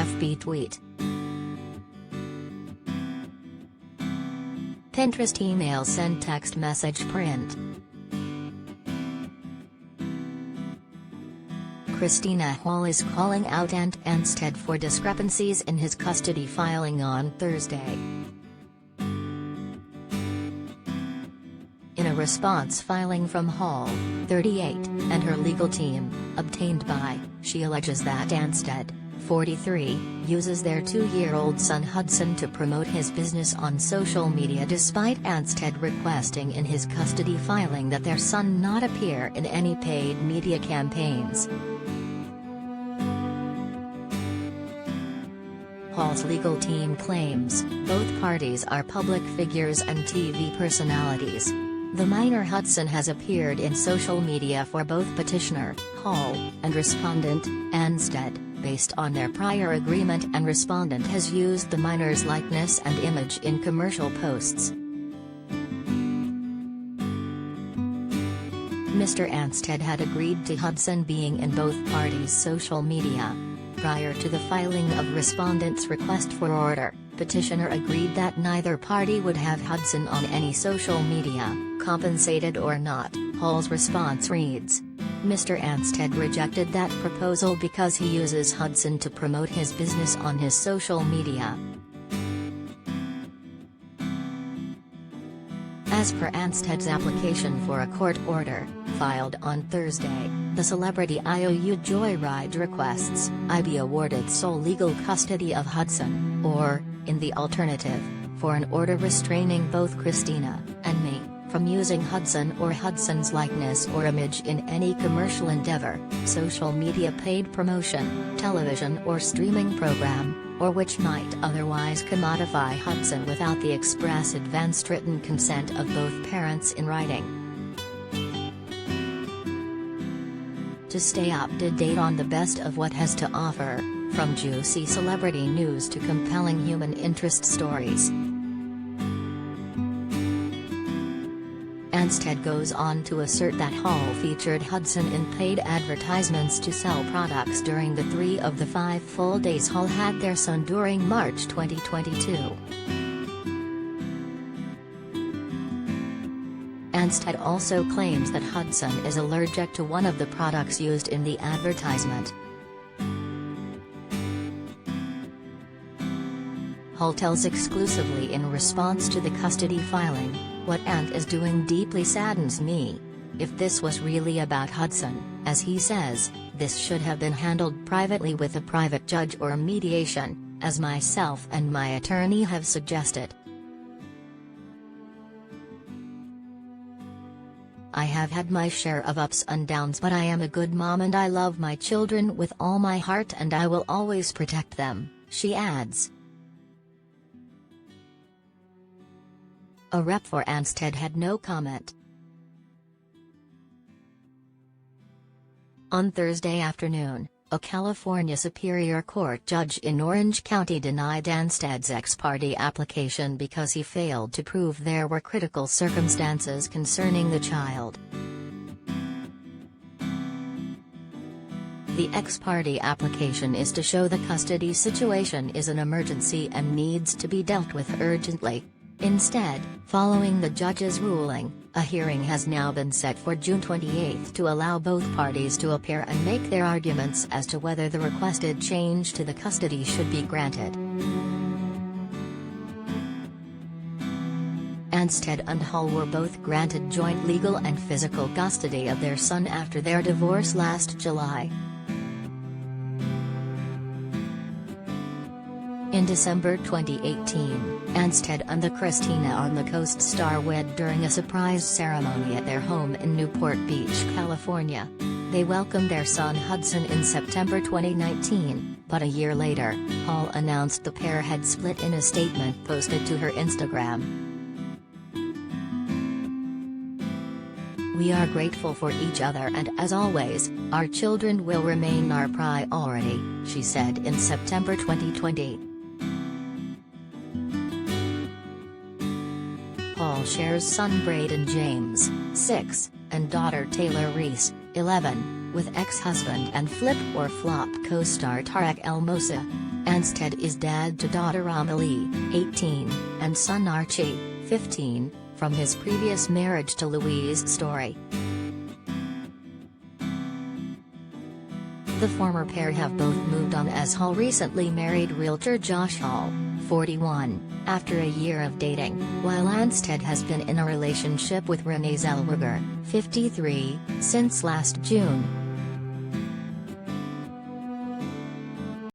FB tweet. Pinterest email send text message print. Christina Hall is calling out Ant Anstead for discrepancies in his custody filing on Thursday. In a response filing from Hall, 38, and her legal team, obtained by, she alleges that Anstead, 43, uses their 2-year-old son Hudson to promote his business on social media despite Anstead requesting in his custody filing that their son not appear in any paid media campaigns. Hall's legal team claims both parties are public figures and TV personalities. The minor Hudson has appeared in social media for both petitioner, Hall, and respondent, Anstead, based on their prior agreement, and respondent has used the minor's likeness and image in commercial posts. Mr. Anstead had agreed to Hudson being in both parties' social media. Prior to the filing of respondent's request for order, petitioner agreed that neither party would have Hudson on any social media, compensated or not. Hall's response reads, Mr. Anstead rejected that proposal because he uses Hudson to promote his business on his social media. As per Anstead's application for a court order, filed on Thursday, the celebrity IOU Joyride requests, I be awarded sole legal custody of Hudson, or, in the alternative, for an order restraining both Christina and me from using Hudson or Hudson's likeness or image in any commercial endeavor, social media paid promotion, television or streaming program, or which might otherwise commodify Hudson without the express advanced written consent of both parents in writing. To stay up to date on the best of what has to offer, from juicy celebrity news to compelling human interest stories. Anstead goes on to assert that Hall featured Hudson in paid advertisements to sell products during the 3 of the 5 full days Hall had their son during March 2022. Anstead also claims that Hudson is allergic to one of the products used in the advertisement. Hall tells exclusively in response to the custody filing, what Ant is doing deeply saddens me. If this was really about Hudson, as he says, this should have been handled privately with a private judge or mediation, as myself and my attorney have suggested. I have had my share of ups and downs, but I am a good mom and I love my children with all my heart and I will always protect them, she adds. A rep for Anstead had no comment. On Thursday afternoon, a California Superior Court judge in Orange County denied Anstead's ex-parte application because he failed to prove there were critical circumstances concerning the child. The ex-parte application is to show the custody situation is an emergency and needs to be dealt with urgently. Instead, following the judge's ruling, a hearing has now been set for June 28 to allow both parties to appear and make their arguments as to whether the requested change to the custody should be granted. Anstead and Hall were both granted joint legal and physical custody of their son after their divorce last July. In December 2018, Anstead and the Christina on the Coast star wed during a surprise ceremony at their home in Newport Beach, California. They welcomed their son Hudson in September 2019, but a year later, Hall announced the pair had split in a statement posted to her Instagram. We are grateful for each other and as always, our children will remain our priority, she said in September 2020. Hall shares son Braden James, 6, and daughter Taylor Reese, 11, with ex-husband and Flip or Flop co-star Tarek El Moussa. Anstead is dad to daughter Amelie, 18, and son Archie, 15, from his previous marriage to Louise Story. The former pair have both moved on, as Hall recently married realtor Josh Hall, 41, after a year of dating, while Anstead has been in a relationship with Renee Zellweger, 53, since last June.